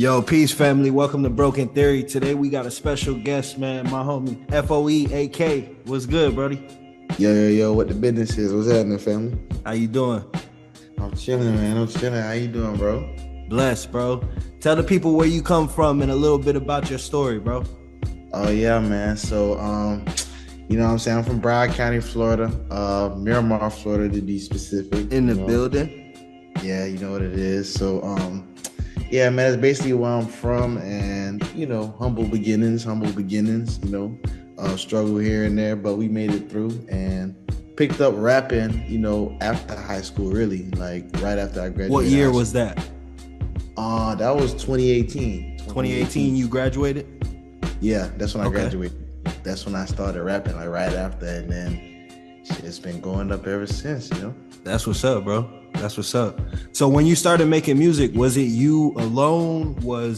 Yo, peace, family. Welcome to Broken Theory. Today we got a special guest, man. My homie FOEAK. What's good, buddy? Yo, what the business is? What's happening, family? How you doing? I'm chilling, man. I'm chilling. How you doing, bro? Blessed, bro. Tell the people where you come from and a little bit about your story, bro. Oh yeah, man. So, you know what I'm saying? I'm from Broward County, Florida. Miramar, Florida, to be specific. In the building. Yeah, you know what it is. So, yeah, man, that's basically where I'm from, and humble beginnings, struggle here and there, but we made it through and picked up rapping, after high school, really, like right after I graduated. What year was that? That was 2018. 2018, you graduated? Yeah, that's when I graduated. That's when I started rapping, like right after, and then shit's been going up ever since, That's what's up, bro. That's what's up. So when you started making music, was it you alone? Were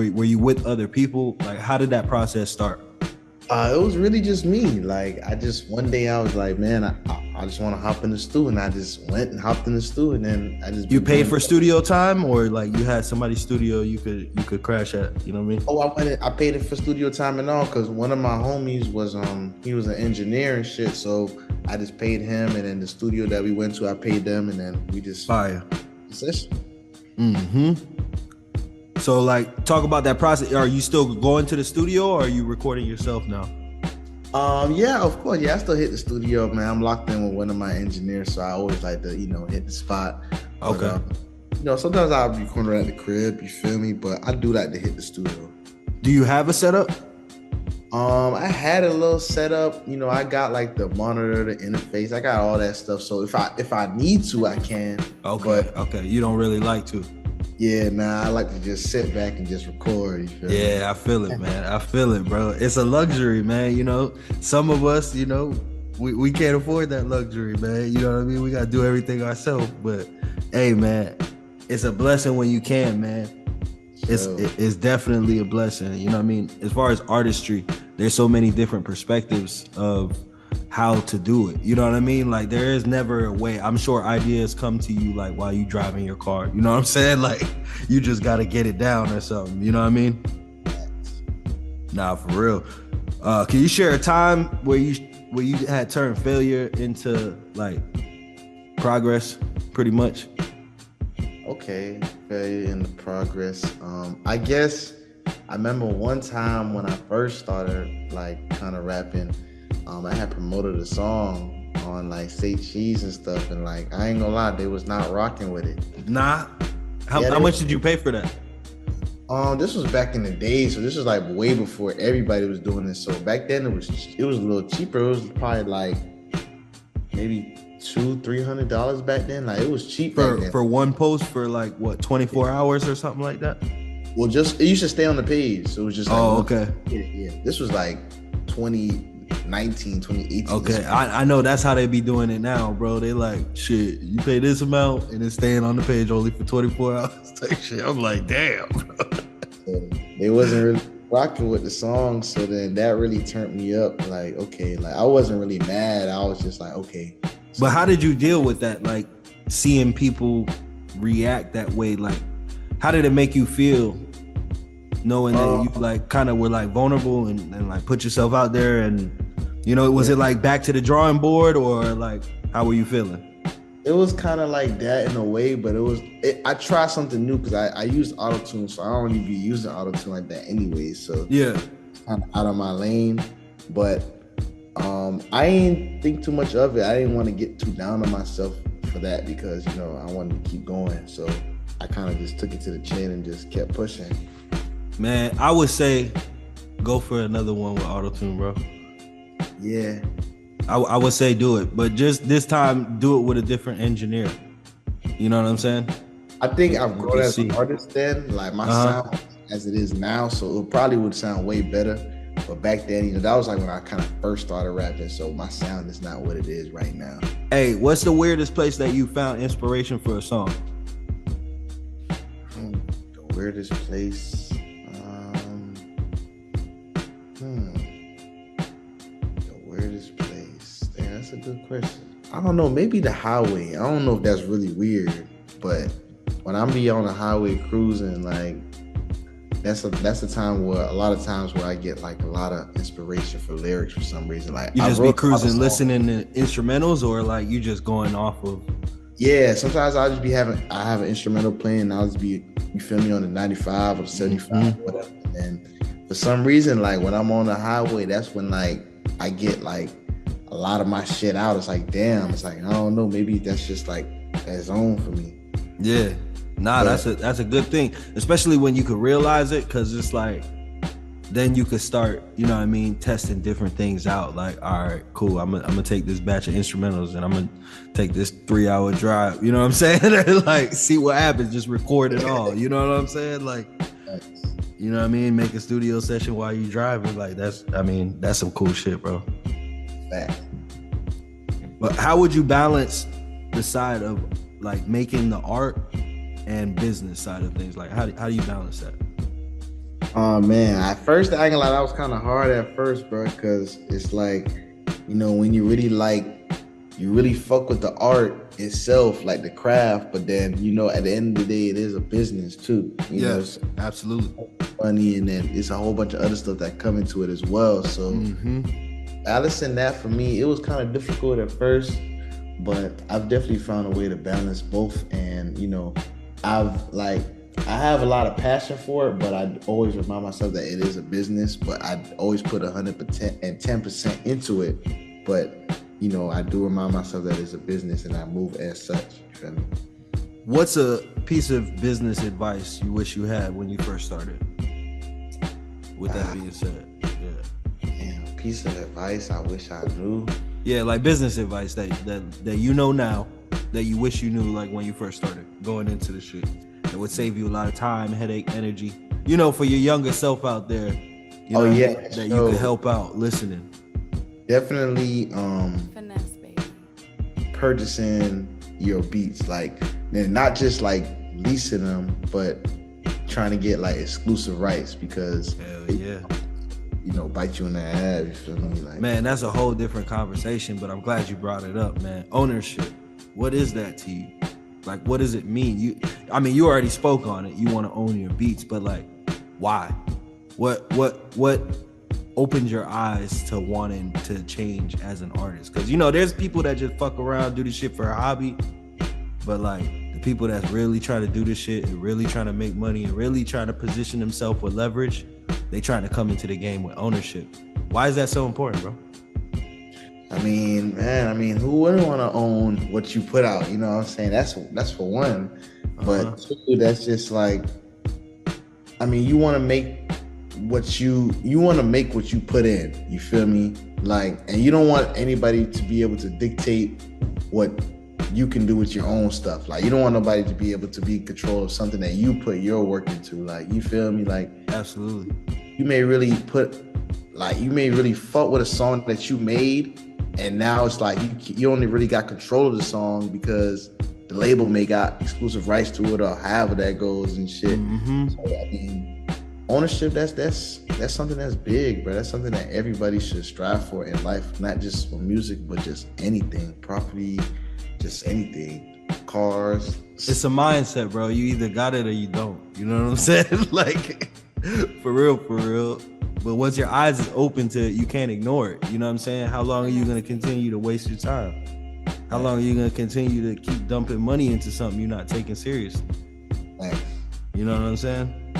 you with other people? Like, how did that process start? It was really just me. Like, one day I was like, man, I just want to hop in the studio, and I just went and hopped in the studio, and then I just. You paid for studio time, or like you had somebody's studio you could crash at? You know what I mean? Oh, I paid it for studio time and all, because one of my homies was he was an engineer and shit, so I just paid him, and then the studio that we went to, I paid them, and then we just fire. Mm-hmm. So, like, talk about that process. Are you still going to the studio, or are you recording yourself now? Yeah, of course. Yeah, I still hit the studio, man. I'm locked in with one of my engineers, so I always like to, hit the spot. Okay. But, sometimes I'll be recording at the crib, you feel me? But I do like to hit the studio. Do you have a setup? I had a little setup. I got like the monitor, the interface. I got all that stuff. So if I need to, I can. Okay. You don't really like to. Yeah, nah, I like to just sit back and just record. You feel me? Yeah, I feel it, man. I feel it, bro. It's a luxury, man. Some of us, we can't afford that luxury, man. You know what I mean? We got to do everything ourselves. But, hey, man, it's a blessing when you can, man. It's definitely a blessing. You know what I mean? As far as artistry, there's so many different perspectives of how to do it. You know what I mean? Like, there is never a way. I'm sure ideas come to you like while you driving your car. You know what I'm saying? Like, you just got to get it down or something. You know what I mean? Nah, for real. Can you share a time where you had turned failure into like progress, pretty much? Okay, failure into progress. I guess I remember one time when I first started like kind of rapping. I had promoted a song on like Say Cheese and stuff, and like I ain't gonna lie, they was not rocking with it. Nah. How much did you pay for that? This was back in the day, so this was like way before everybody was doing this. So back then it was a little cheaper. It was probably like maybe $200-$300 back then. Like it was cheap for one post for like what 24 hours or something like that. Well, it used to stay on the page, so it was just like okay. Yeah. This was like 2019, 2018. Okay, I know that's how they be doing it now, bro. They like, shit, you pay this amount and it's staying on the page only for 24 hours type shit. I'm like, damn, bro. So they wasn't really rocking with the song, so then that really turned me up. Like, okay, like I wasn't really mad. I was just like, okay. So, but how did you deal with that? Like seeing people react that way, like how did it make you feel? Knowing that you like kind of were like vulnerable and like put yourself out there, and was it like back to the drawing board, or like how were you feeling? It was kind of like that in a way, but I tried something new because I used auto-tune, so I don't really be using auto-tune like that anyway. So yeah, kind of out of my lane. But I didn't think too much of it. I didn't want to get too down on myself for that because I wanted to keep going. So I kind of just took it to the chin and just kept pushing. Man, I would say go for another one with auto-tune, bro. Yeah. I would say do it, but just this time do it with a different engineer. You know what I'm saying? I think I've grown as an artist then, like my sound as it is now, so it probably would sound way better. But back then, that was like when I kind of first started rapping, so my sound is not what it is right now. Hey, what's the weirdest place that you found inspiration for a song? The weirdest place? That's a good question. I don't know, maybe the highway. I don't know if that's really weird, but when I'm be on the highway cruising, like that's the time where a lot of times where I get like a lot of inspiration for lyrics for some reason. Like You I just be wrote a lot of cruising, songs. listening to instrumentals, or like you just going off of. Yeah, sometimes I'll just be I have an instrumental playing and I'll just be, you feel me, on the 95 or the 75 or whatever. And for some reason, like when I'm on the highway, that's when like I get like a lot of my shit out. It's like, damn, it's like, I don't know, maybe that's just like that zone for me. Yeah, nah, But that's a good thing, especially when you could realize it, because it's like then you could start, you know what I mean, testing different things out. Like, all right, cool, I'm gonna take this batch of instrumentals and I'm gonna take this 3-hour drive, you know what I'm saying? Like, see what happens, just record it all, you know what I'm saying? Like, you know what I mean, make a studio session while you driving. Like, that's some cool shit, bro. fact. But how would you balance the side of like making the art and business side of things? Like, how do you balance that? Oh man, at first I ain't gonna lie, that was kind of hard at first, bro, because it's like, you know, when you really like, you really fuck with the art itself, like the craft, but then, you know, at the end of the day, it is a business too. You know, it's absolutely. money, and then it's a whole bunch of other stuff that come into it as well. So balancing that for me, it was kind of difficult at first, but I've definitely found a way to balance both. And, you know, I have a lot of passion for it, but I always remind myself that it is a business, but I always put 100% and 10% into it. But, you know, I do remind myself that it's a business and I move as such. You feel me? What's a piece of business advice you wish you had when you first started? With that being said, yeah. Damn, piece of advice I wish I knew. Yeah, like business advice that you know now that you wish you knew like when you first started going into the shit. It would save you a lot of time, headache, energy. You know, for your younger self out there. You know, that you could help out listening. Definitely Finesse, baby. Purchasing your beats, like, and not just like leasing them, but trying to get like exclusive rights, because hell yeah, you know, bite you in the ass. You feel me? Like, man, that's a whole different conversation, but I'm glad you brought it up, man. Ownership. What is that to you? Like, what does it mean? You already spoke on it. You want to own your beats, but like, why? What opened your eyes to wanting to change as an artist? Because, you know, there's people that just fuck around, do this shit for a hobby, but like the people that's really trying to do this shit and really trying to make money and really trying to position themselves with leverage, they trying to come into the game with ownership. Why is that so important, bro? I mean, man, who wouldn't want to own what you put out? You know what I'm saying? That's for one. But two, that's just like, I mean, you want to make what you put in. You feel me? Like, and you don't want anybody to be able to dictate what you can do with your own stuff. Like, you don't want nobody to be able to be in control of something that you put your work into. Like, you feel me? Like, absolutely. You may really fuck with a song that you made, and now it's like you only really got control of the song because the label may got exclusive rights to it, or however that goes and shit. So, I mean, ownership, that's something that's big, bro. That's something that everybody should strive for in life, not just for music, but just anything, property, just anything, cars. It's a mindset, bro. You either got it or you don't. You know what I'm saying? Like, for real. But once your eyes is open to it, you can't ignore it. You know what I'm saying? How long are you going to continue to waste your time? How long are you going to continue to keep dumping money into something you're not taking seriously? Facts. You know what I'm saying?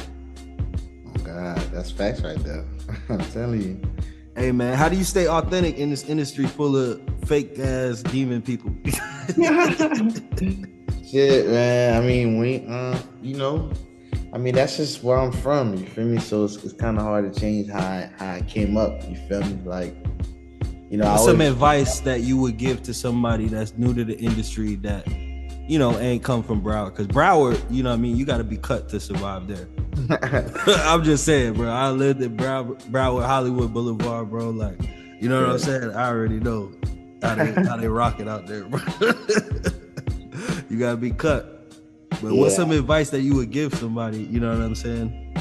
Oh, God, that's facts right there. I'm telling you. Hey, man, how do you stay authentic in this industry full of fake-ass demon people? Shit, man. I mean, you know, I mean, that's just where I'm from, you feel me? So it's kind of hard to change how I came up, you feel me? Like, you know, what's some advice that you would give to somebody that's new to the industry that, you know, ain't come from Broward? Because Broward, you know what I mean, you got to be cut to survive there. I'm just saying, bro. I lived at Broward, Hollywood Boulevard, bro. Like, you know what I'm saying? I already know how they rock it out there, bro. You got to be cut. But what's some advice that you would give somebody? You know what I'm saying?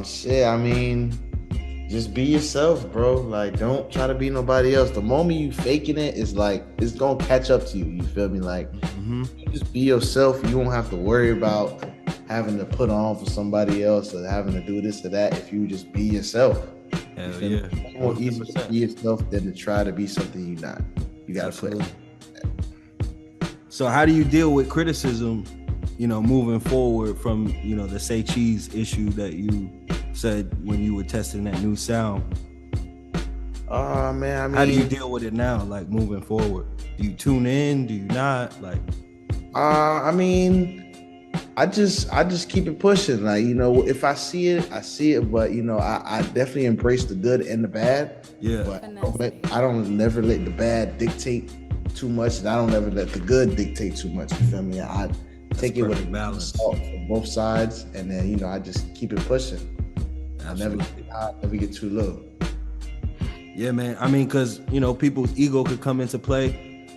Shit, I mean, just be yourself, bro. Like, don't try to be nobody else. The moment you faking it, is like, it's gonna catch up to you. You feel me? Like, you just be yourself. You won't have to worry about having to put on for somebody else or having to do this or that if you just be yourself. Hell yeah. It's more easy to be yourself than to try to be something you're not. You gotta put it. So how do you deal with criticism, moving forward from, the Say Cheese issue that you said when you were testing that new sound? Man, I mean, how do you deal with it now, like moving forward? Do you tune in? Do you not? Like, I mean, I just keep it pushing. Like, if I see it, I see it. But I definitely embrace the good and the bad. Yeah. But I don't never let the bad dictate too much, and I don't ever let the good dictate too much. You feel me? I take it with a balance from both sides, and then I just keep it pushing. I never get too low. Yeah, man. I mean, because people's ego could come into play,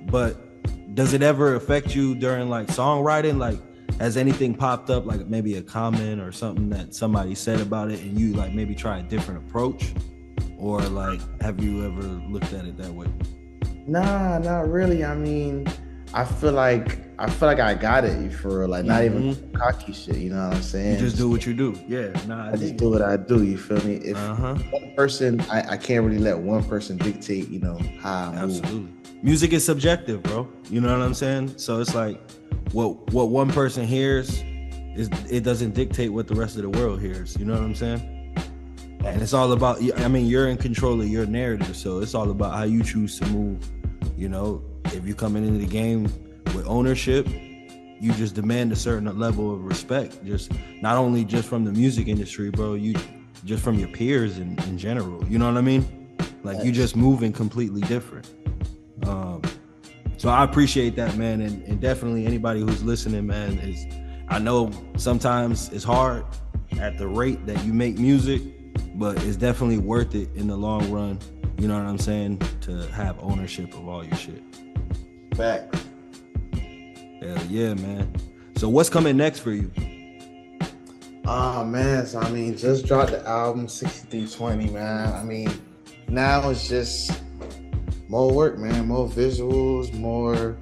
but does it ever affect you during like songwriting? Like, has anything popped up, like maybe a comment or something that somebody said about it, and you like maybe try a different approach, or like have you ever looked at it that way? Nah, not really. I mean, I feel like I got it for real. Like, not even cocky shit. You know what I'm saying? You just do what you do. Yeah. Nah, I just do what I do. You feel me? If one person, I can't really let one person dictate, how I move. Absolutely. Music is subjective, bro. You know what I'm saying? So it's like what one person hears it doesn't dictate what the rest of the world hears. You know what I'm saying? And it's all about, I mean, you're in control of your narrative, so it's all about how you choose to move. If you're coming into the game with ownership, you just demand a certain level of respect, just not only just from the music industry, bro, you just from your peers in general. You know what I mean? Like, you just moving completely different. So I appreciate that, man, and definitely anybody who's listening, man, I know sometimes it's hard at the rate that you make music, but it's definitely worth it in the long run. You know what I'm saying? To have ownership of all your shit. Back. Hell yeah, man. So what's coming next for you? Oh man, so I mean, just dropped the album 6320, man. I mean, now it's just more work, man, more visuals, more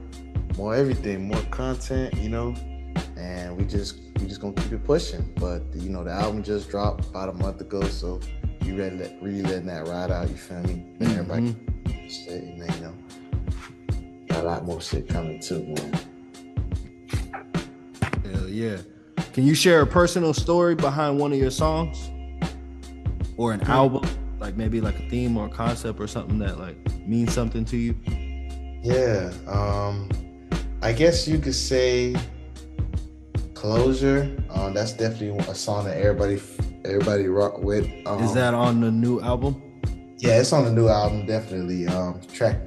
everything, more content, and we just gonna keep it pushing. But the album just dropped about a month ago, so you really letting that ride out, you feel me? And everybody shit, and then, got a lot more shit coming too, man. Hell yeah. Can you share a personal story behind one of your songs or an album, like maybe like a theme or a concept or something that like means something to you? Yeah, I guess you could say Closure. That's definitely a song that everybody rock with. Is that on the new album? Yeah, it's on the new album, definitely. Track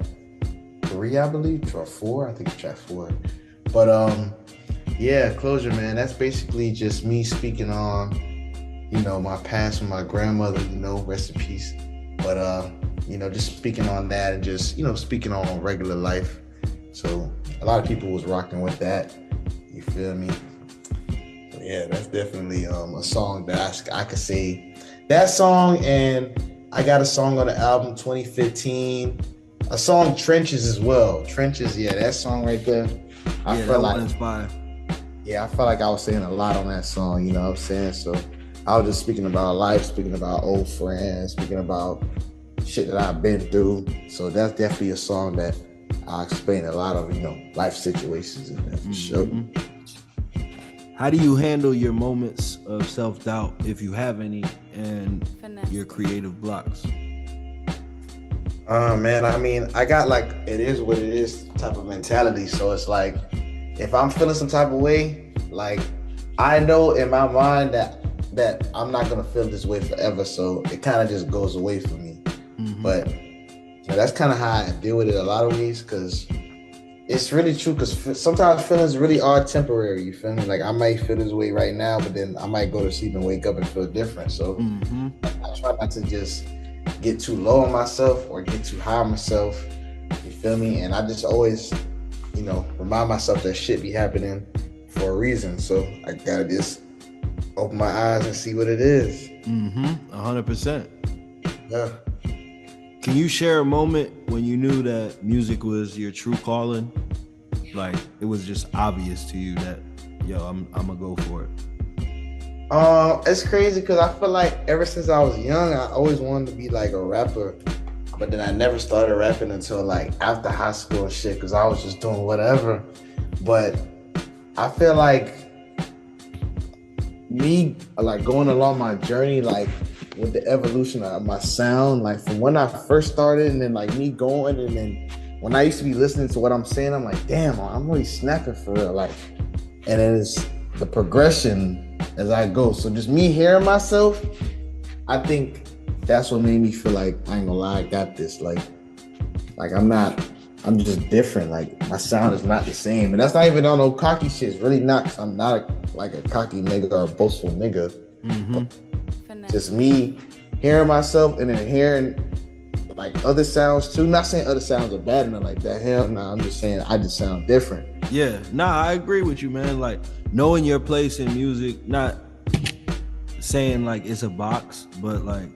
3, I believe, or 4. I think it's track 4. But yeah, Closure, man. That's basically just me speaking on, my past with my grandmother. Rest in peace. But just speaking on that and just speaking on regular life. So a lot of people was rocking with that. You feel me? Yeah, that's definitely a song that I could say. That song, and I got a song on the album 2015, a song Trenches as well. Trenches, yeah, that song right there. I felt like inspired. Yeah, I felt like I was saying a lot on that song, you know what I'm saying? So I was just speaking about life, speaking about old friends, speaking about shit that I've been through. So that's definitely a song that I explain a lot of, life situations in there for sure. How do you handle your moments of self-doubt, if you have any, and your creative blocks? Man, I mean, I got like, it is what it is type of mentality. So it's like, if I'm feeling some type of way, like, I know in my mind that I'm not gonna feel this way forever. So it kind of just goes away from me. But that's kind of how I deal with it a lot of ways, because it's really true, because sometimes feelings really are temporary, you feel me? Like, I might feel this way right now, but then I might go to sleep and wake up and feel different. So I try not to just get too low on myself or get too high on myself, you feel me? And I just always, remind myself that shit be happening for a reason. So I gotta just open my eyes and see what it is. 100%. Yeah. Can you share a moment when you knew that music was your true calling? Like, it was just obvious to you that yo, I'm gonna go for it. It's crazy because I feel like ever since I was young, I always wanted to be like a rapper, but then I never started rapping until like after high school and shit because I was just doing whatever. But I feel like me like going along my journey, like with the evolution of my sound, like from when I first started, and then like me going, and then when I used to be listening to what I'm saying, I'm like, damn, I'm really snapping for real, like, and then it's the progression as I go. So just me hearing myself, I think that's what made me feel like I ain't gonna lie, I got this. Like I'm just different. Like my sound is not the same, and that's not even on no cocky shit. It's really not. Cause I'm not like a cocky nigga or a boastful nigga. Just me hearing myself and then hearing like other sounds too. Not saying other sounds are bad and like that. Hell no, I'm just saying I just sound different. Yeah, nah, I agree with you, man. Like knowing your place in music, not saying like it's a box, but like,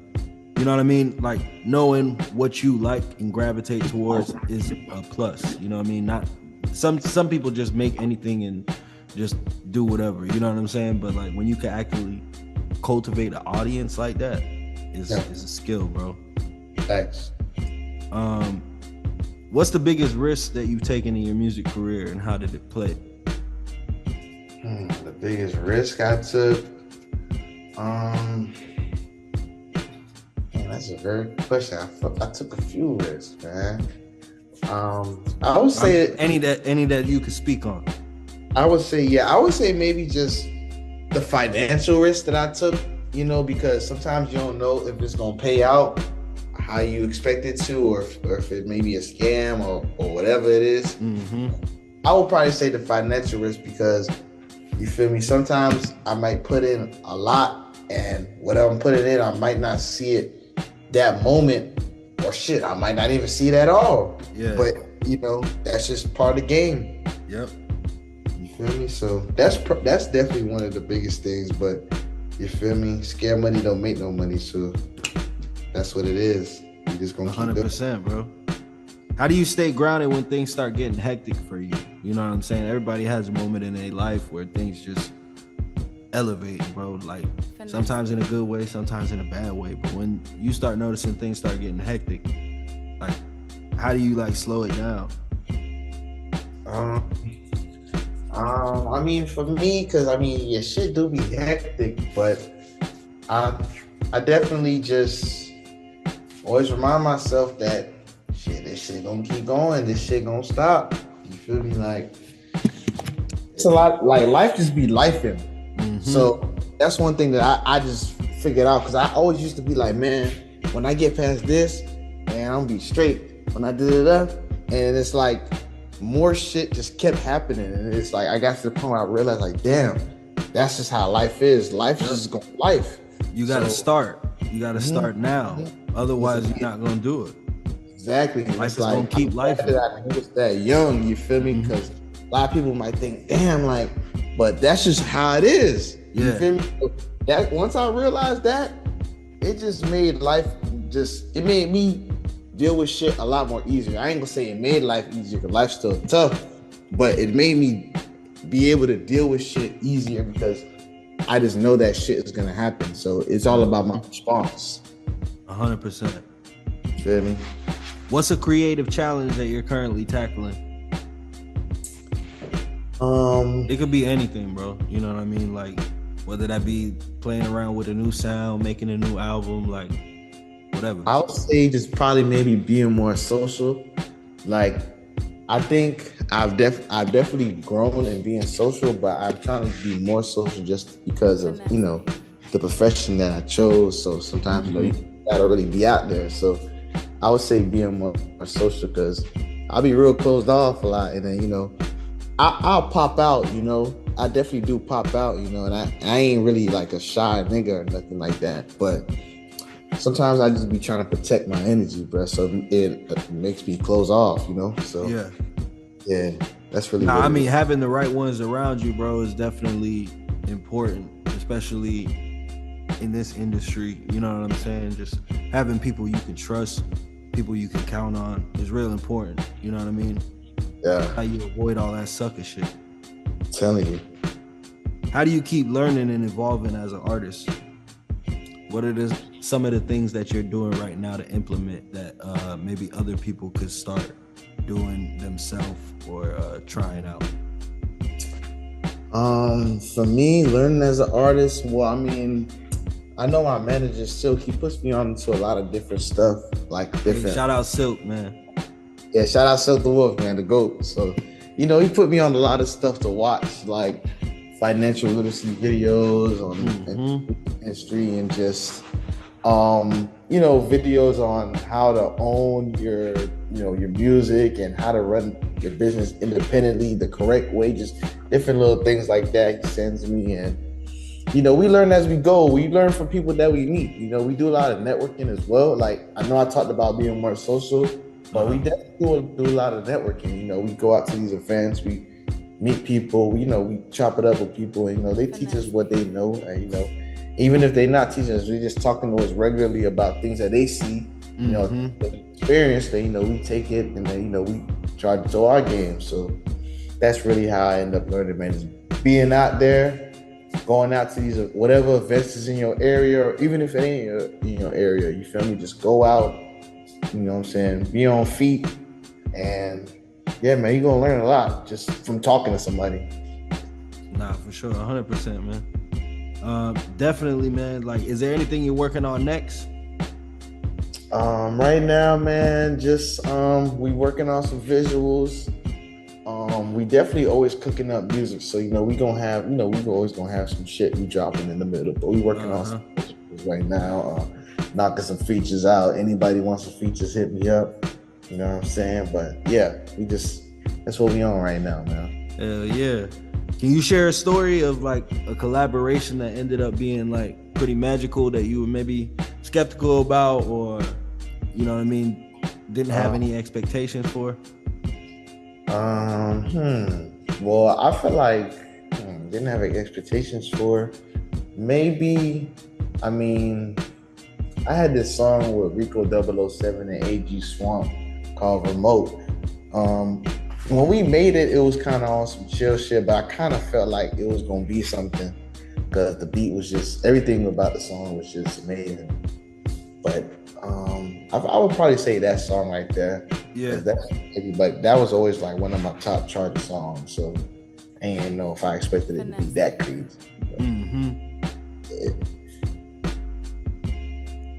you know what I mean? Like knowing what you like and gravitate towards is a plus. You know what I mean? Not some people just make anything and just do whatever. You know what I'm saying? But like when you can actually cultivate an audience like that is a skill, bro. Thanks. What's the biggest risk that you've taken in your music career, and how did it play? The biggest risk I took, man, that's a very good question. I took a few risks, man. I would say any that you could speak on. I would say maybe just the financial risk that I took, you know, because sometimes you don't know if it's gonna pay out how you expect it to, or if it may be a scam or whatever it is. I would probably say the financial risk because, you feel me, sometimes I might put in a lot and whatever I'm putting in, I might not see it that moment, or shit, I might not even see it at all. Yeah. But, you know, that's just part of the game. Yep. You feel me? So that's definitely one of the biggest things, but you feel me? Scare money don't make no money, so that's what it is. You just gonna 100%, bro. How do you stay grounded when things start getting hectic for you? You know what I'm saying? Everybody has a moment in their life where things just elevate, bro. Like sometimes in a good way, sometimes in a bad way. But when you start noticing things start getting hectic, like how do you like slow it down? I mean, for me, because I mean, your shit do be hectic, but I definitely just always remind myself that this shit gonna keep going, this shit gonna stop. You feel me? Like it's a lot, like life just be lifing. So that's one thing that I just figured out, because I always used to be like, man, when I get past this, man, I'm gonna be straight. When I did it, and it's like more shit just kept happening, and it's like I got to the point where I realized, like, damn, that's just how life is. Life is just going life. You gotta start. You gotta start now. Otherwise, you're not gonna do it. Exactly. Life is gonna keep life. I was that young, you feel me? Because a lot of people might think, damn, like, but that's just how it is. Yeah. You feel me? So that once I realized that, it just made life it made me deal with shit a lot more easier. I ain't gonna say it made life easier, because life's still tough, but it made me be able to deal with shit easier because I just know that shit is gonna happen. So it's all about my response. 100%. Feel me? What's a creative challenge that you're currently tackling? It could be anything, bro. You know what I mean? Like whether that be playing around with a new sound, making a new album, like whatever. I would say just probably maybe being more social. Like I think I've definitely grown in being social, but I'm trying to be more social just because of, you know, the profession that I chose. So sometimes, you know, you gotta really be out there. So I would say being more social, because I'll be real closed off a lot, and then, you know, I'll pop out, you know. I definitely do pop out, you know, and I ain't really like a shy nigga or nothing like that, but sometimes I just be trying to protect my energy, bro. So it makes me close off, you know. So yeah, that's really. I mean, having the right ones around you, bro, is definitely important, especially in this industry. You know what I'm saying? Just having people you can trust, people you can count on, is real important. You know what I mean? Yeah. How you avoid all that sucker shit. I'm telling you. How do you keep learning and evolving as an artist? What are some of the things that you're doing right now to implement that maybe other people could start doing themselves or trying out? For me, learning as an artist, well, I mean, I know my manager Silk, he puts me on to a lot of different stuff, like different. Hey, shout out Silk, man. Yeah, shout out Silk the Wolf, man, the GOAT. So, he put me on a lot of stuff to watch, like financial literacy videos on history and just videos on how to own your music and how to run your business independently the correct way, just different little things like that he sends me. And we learn as we go. We learn from people that we meet. We do a lot of networking as well. Like, I know I talked about being more social, but we definitely do a lot of networking. We go out to these events, we meet people, we chop it up with people, they teach us what they know. And, even if they're not teaching us, we're just talking to us regularly about things that they see, experience that, we take it and then, we try to throw our game. So that's really how I end up learning, man, is being out there, going out to these, whatever events is in your area, or even if it ain't in your area, you feel me? Just go out, what I'm saying? Be on feet. And yeah, man, you're going to learn a lot just from talking to somebody. Nah, for sure. 100%, man. Definitely, man. Like, is there anything you're working on next? Right now, man, just we working on some visuals. We definitely always cooking up music, so we gonna have, we always gonna have some shit we dropping in the middle. But we working on some visuals right now, knocking some features out. Anybody wants some features, hit me up. You know what I'm saying? But yeah, that's what we on right now, man. Hell yeah. Can you share a story of like a collaboration that ended up being like pretty magical that you were maybe skeptical about, or didn't have any expectations for? Well, I feel like didn't have any expectations for. Maybe, I had this song with Rico 007 and AG Swamp called Remote. When we made it, it was kind of on some chill shit, but I kind of felt like it was going to be something because the beat was just, everything about the song was just amazing. But I would probably say that song right there. Yeah. But that was always like one of my top charted songs. So I didn't know if I expected it to be that crazy.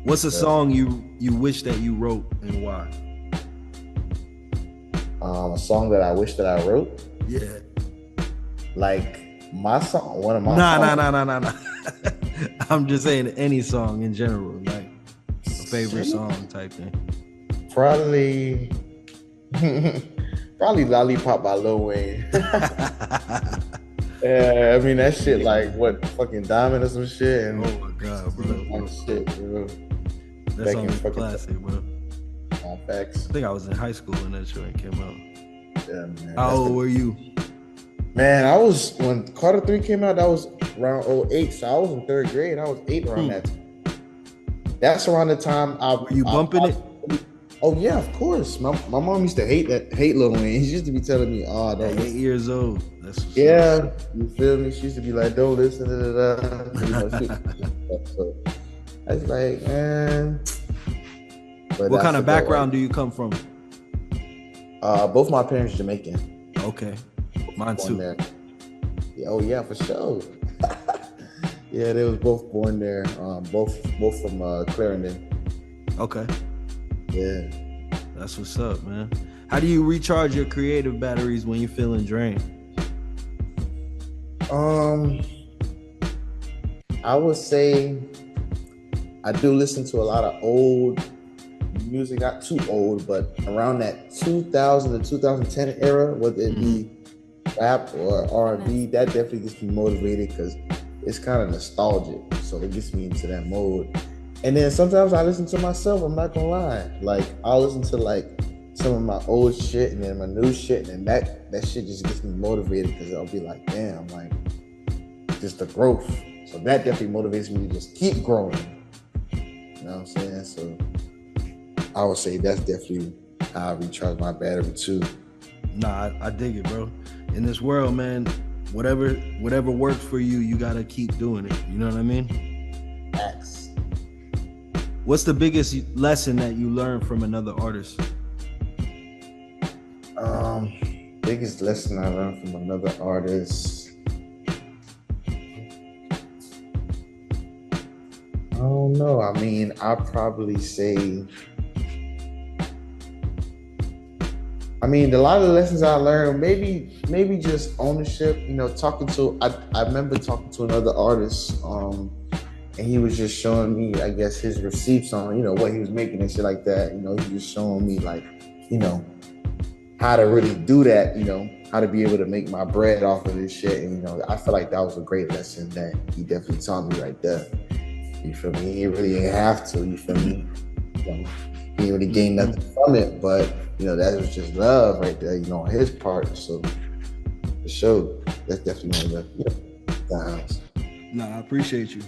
What's a song you wish that you wrote and why? A song that I wish that I wrote? Yeah. Like my song, one of my songs? Nah. I'm just saying any song in general, like a favorite song type thing. Probably Lollipop by Lil Wayne. Yeah, that shit like what, fucking Diamond or some shit. And oh my god, bro. Shit, bro. That song is classic, bro. Facts. I think I was in high school when that joint came out. Yeah, man. How old were you? Man, when Carter 3 came out, that was around 2008. So I was in 3rd grade. I was 8 around that time. That's around the time Were you bumping it? Oh yeah, of course. My mom used to hate Lil Wayne. She used to be telling me, "Oh, at 8 years old." That's yeah. You feel me? She used to be like, "Don't listen to that." So I was like, man. But what kind of background do you come from? Both my parents Jamaican. Okay, mine too. Yeah, oh yeah, for sure. Yeah, they was both born there. Both from Clarendon. Okay. Yeah. That's what's up, man. How do you recharge your creative batteries when you're feeling drained? I would say I do listen to a lot of old music, not too old, but around that 2000 to 2010 era, whether it be rap or R&B, that definitely gets me motivated because it's kind of nostalgic. So it gets me into that mode. And then sometimes I listen to myself, I'm not gonna lie. Like I'll listen to like some of my old shit and then my new shit, and that shit just gets me motivated because I'll be like, damn, like just the growth. So that definitely motivates me to just keep growing. You know what I'm saying? So I would say that's definitely how I recharge my battery too. Nah, I dig it, bro. In this world, man, whatever works for you, you gotta keep doing it. You know what I mean? Facts. What's the biggest lesson that you learned from another artist? Biggest lesson I learned from another artist. I don't know. I mean, I'll probably say. I mean, a lot of the lessons I learned, maybe just ownership. You know, I remember talking to another artist, and he was just showing me, I guess, his receipts on, what he was making and shit like that. He was just showing me like, how to really do that. How to be able to make my bread off of this shit. And I feel like that was a great lesson that he definitely taught me right there. You feel me? He really ain't have to. You feel me? He ain't really gained nothing from it, but that was just love right there, on his part. So for sure, that's definitely one of the times. No, I appreciate you.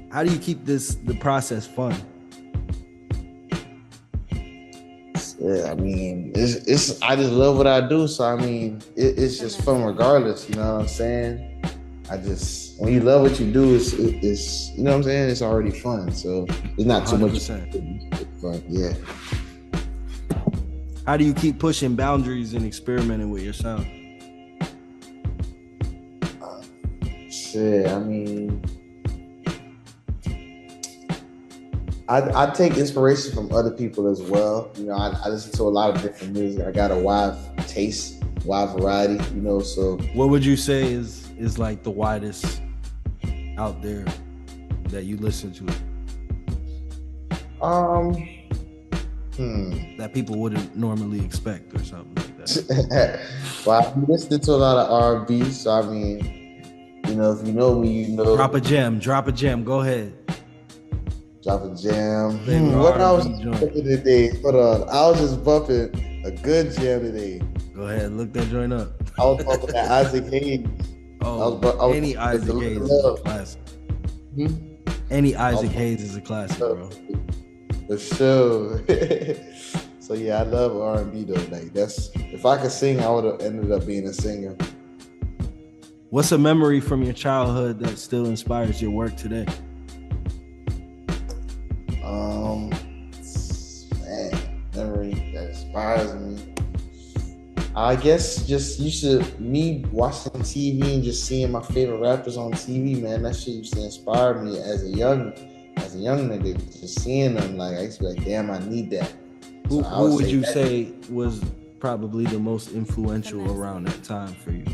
How do you keep the process fun? Yeah, I mean, it's I just love what I do, so I mean, it's just fun regardless. You know what I'm saying? When you love what you do, it's you know what I'm saying. It's already fun, so it's not too 100%. Much fun. Yeah. How do you keep pushing boundaries and experimenting with your sound? Shit, I mean, I take inspiration from other people as well. I listen to a lot of different music. I got a wide taste, wide variety. So what would you say is like the widest out there that you listen to? That people wouldn't normally expect or something like that. Well, I listen to a lot of R&B, so I mean, if you know me, you know. Drop a gem. Go ahead. Drop a jam. What I was bumping today? Hold on. I was just bumping a good jam today. Go ahead, look that joint up. I was bumping that Isaac Hayes. Any Isaac Hayes is a classic. Any Isaac Hayes is a classic, bro. For sure. So yeah, I love R&B though. Like if I could sing, I would have ended up being a singer. What's a memory from your childhood that still inspires your work today? Memory that inspires me. I guess just me watching TV and just seeing my favorite rappers on TV, man. That shit used to inspire me as a young nigga. Just seeing them, like I used to be like, damn, I need that. Who would you say was probably the most influential around that time for you?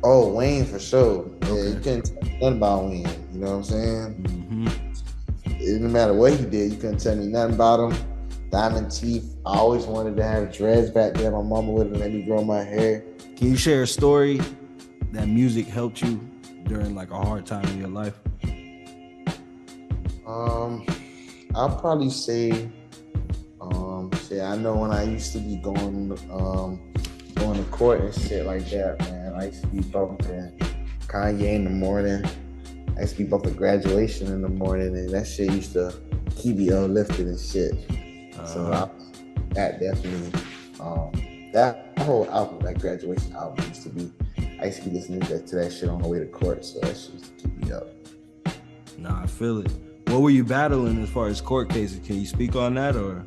Oh, Wayne for sure. Okay. Yeah, you couldn't tell me nothing about Wayne. You know what I'm saying? Mm-hmm. It didn't matter what he did, you couldn't tell me nothing about him. Diamond teeth. I always wanted to have dreads back then. My mama wouldn't let me grow my hair. Can you share a story that music helped you during like a hard time in your life? I'll probably say, I know when I used to be going to court and shit like that, man. I used to be bumping Kanye in the morning. I used to be bumping Graduation in the morning, and that shit used to keep me uplifted and shit. So that definitely, that whole album, that Graduation album used to be, I used to be listening to that shit on the way to court, so that shit used to keep me up. Nah, I feel it. What were you battling as far as court cases? Can you speak on that or?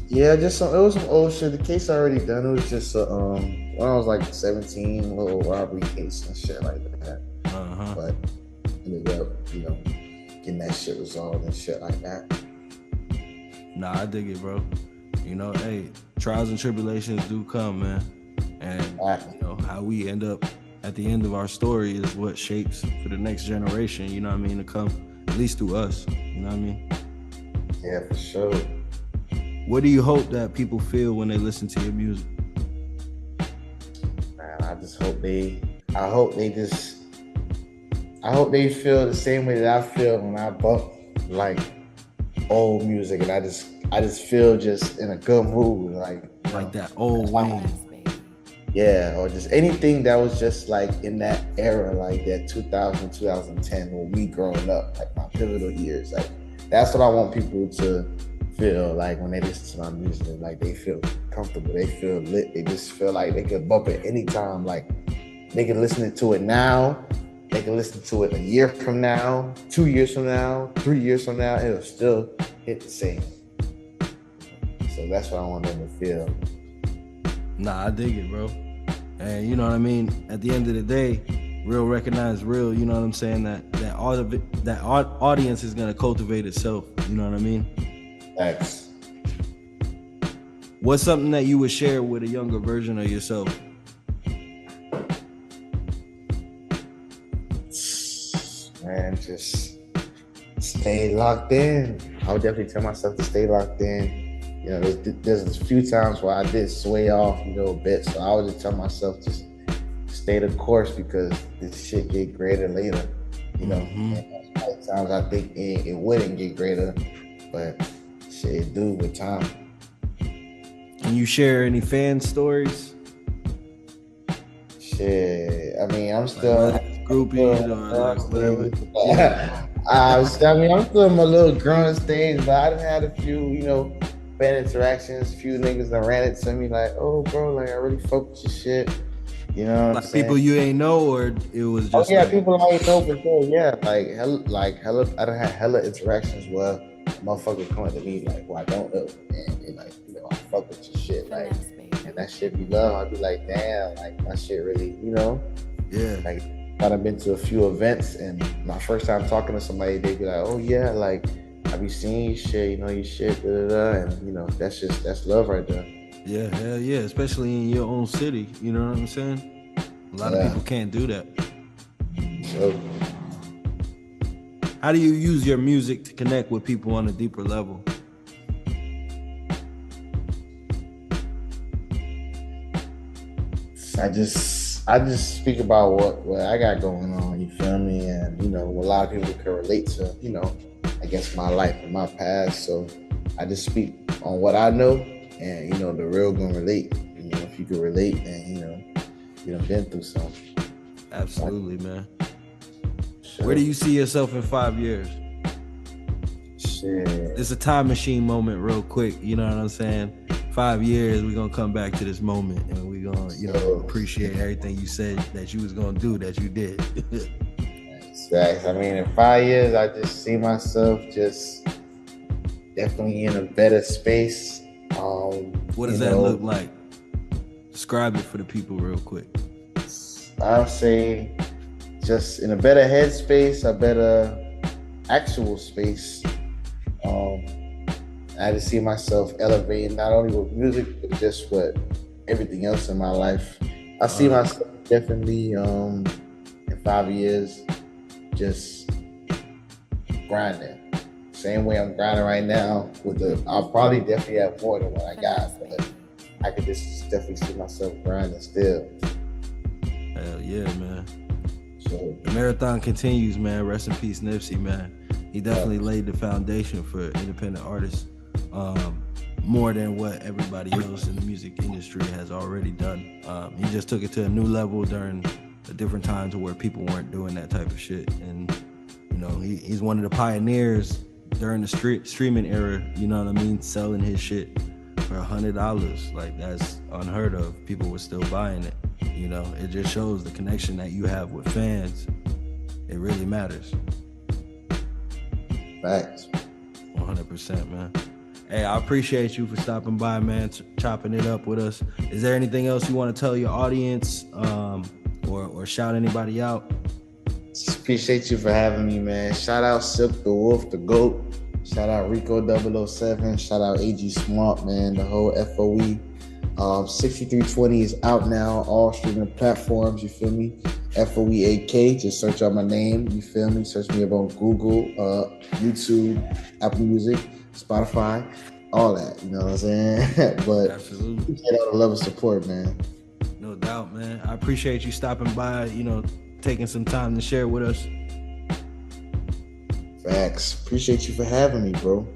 Yeah, it was some old shit. The case I already done. It was just when I was like 17, a little robbery case and shit like that. But ended up, getting that shit resolved and shit like that. Nah, I dig it, bro. Hey, trials and tribulations do come, man. And how we end up at the end of our story is what shapes for the next generation, you know what I mean, to come, at least through us, you know what I mean? Yeah, for sure. What do you hope that people feel when they listen to your music? Man, I hope they feel the same way that I feel when I bump like old music, and I just feel just in a good mood, like that old Wayne. Yeah, or just anything that was just like in that era, like that 2000, 2010, when we growing up, like my pivotal years. Like that's what I want people to feel like when they listen to my music. Like they feel comfortable, they feel lit, they just feel like they could bump it anytime. Like, They can listen to it now. They can listen to it a year from now, 2 years from now, 3 years from now. It'll still hit the same. So that's what I want them to feel. Nah, I dig it, bro. And you know what I mean? At the end of the day, real recognize real, you know what I'm saying? That audience is gonna cultivate itself. You know what I mean? Thanks. What's something that you would share with a younger version of yourself? Man, just stay locked in. I would definitely tell myself to stay locked in. You know, there's a few times where I did sway off, a bit. So I would just tell myself just stay the course because this shit get greater later. And times I think it wouldn't get greater, but shit it do with time. Can you share any fan stories? Shit, I mean, I'm still groupies or like whatever. I'm still in my little growing stage, but I done had a few, fan interactions. A few niggas that ran it to me like, "Oh, bro, like I really fuck with your shit." You know, what I'm saying? People you ain't know, or it was just. Oh yeah, people I ain't know for sure. Yeah, hella. I done had hella interactions where motherfuckers coming to me like, "Well, I don't know," and like, I fuck with your shit, like, and that shit be love. I'd be like, "Damn, like my shit really, Yeah." Like, I've been to a few events, and my first time talking to somebody, they'd be like, "Oh yeah, like I be seeing your shit, your shit, da da da," and that's love right there. Yeah, hell yeah, especially in your own city. You know what I'm saying? A lot of people can't do that. Sure. How do you use your music to connect with people on a deeper level? I just speak about what I got going on, you feel me? And, a lot of people can relate to, I guess my life and my past. So I just speak on what I know and, the real gonna relate. If you can relate, then, you've been through something. Absolutely, man. Sure. Where do you see yourself in 5 years? Shit. It's a time machine moment real quick, you know what I'm saying? 5 years, we're gonna come back to this moment and we're gonna, appreciate everything you said that you was gonna do that you did. Facts. I mean, in 5 years, I just see myself just definitely in a better space. What does that look like? Describe it for the people real quick. I'll say just in a better headspace, a better actual space. I just see myself elevating not only with music, but just with everything else in my life. I see myself definitely in 5 years just grinding. Same way I'm grinding right now. I'll probably definitely have more than what I got, but I could just definitely see myself grinding still. Hell yeah, man. So, the marathon continues, man. Rest in peace, Nipsey, man. He definitely laid the foundation for independent artists. More than what everybody else in the music industry has already done. He just took it to a new level during the different times where people weren't doing that type of shit. And, he's one of the pioneers during the streaming era, you know what I mean? Selling his shit for $100. Like, that's unheard of. People were still buying it. It just shows the connection that you have with fans. It really matters. Facts. 100%, man. Hey, I appreciate you for stopping by, man, chopping it up with us. Is there anything else you want to tell your audience or shout anybody out? Just appreciate you for having me, man. Shout out Silk the Wolf, the GOAT. Shout out Rico 007. Shout out AG Smart, man. The whole FOE. 6320 is out now, all streaming platforms, you feel me? FOEAK, just search out my name, you feel me? Search me up on Google, YouTube, Apple Music, Spotify, all that, you know what I'm saying? But absolutely, appreciate all the love and support, man. No doubt, man. I appreciate you stopping by, taking some time to share with us. Facts. Appreciate you for having me, bro.